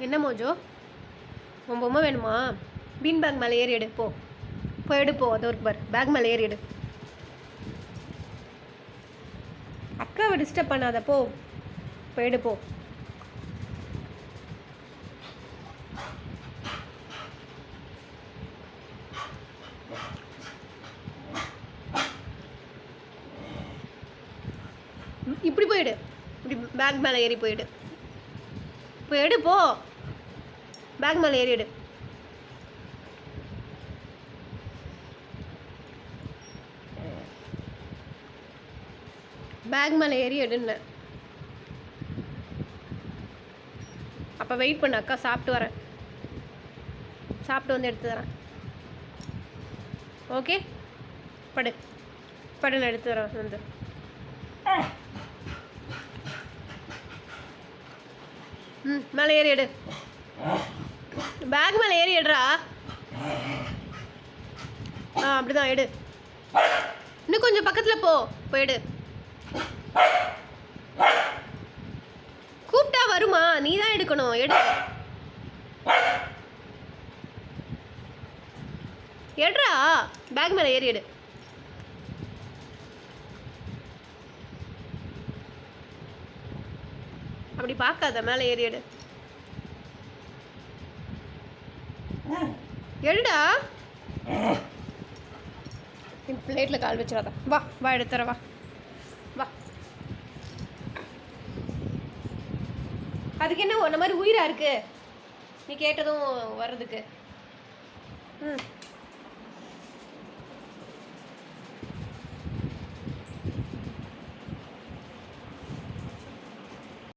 என்ன மோஜோ உன் பொம்மை வேணுமா? பீன் பேக் மேலே ஏறி எடு. போ எடுப்போ. அது ஒரு பார், பேக் மேலே ஏறி எடு. அக்காவை டிஸ்டர்ப் பண்ணாத. போ எடுப்போ. இப்படி போயிடு. இப்படி பேக் மேலே ஏறி போயிடு. எடு. போ பேக் மேலே ஏறி எடு. பேக் மேலே ஏறி எடுன்னு. அப்போ வெயிட் பண்ண, அக்கா சாப்பிட்டு வரேன். சாப்பிட்டு வந்து எடுத்து தரேன். ஓகே, நான் எடுத்து வரேன் வந்து. மேலே ஏறி எடு. பேக் மேலே ஏறி எடுறா. அப்படிதான் எடு. இன்னும் கொஞ்சம் பக்கத்தில் போ எடு. கூப்பிட்டா வருமா? நீ தான் எடுக்கணும். எடு. எடுறா. பேக் மேலே ஏறி எடு. அப்படி பார்க்காத, மேலே ஏறி எடு. எடுடா. பிளேட்டில் கால் வச்சிடாத. வா எடுத்துற. வா அதுக்கு என்ன உன்ன மாதிரி உயிரா இருக்கு? நீ கேட்டதும் வர்றதுக்கு.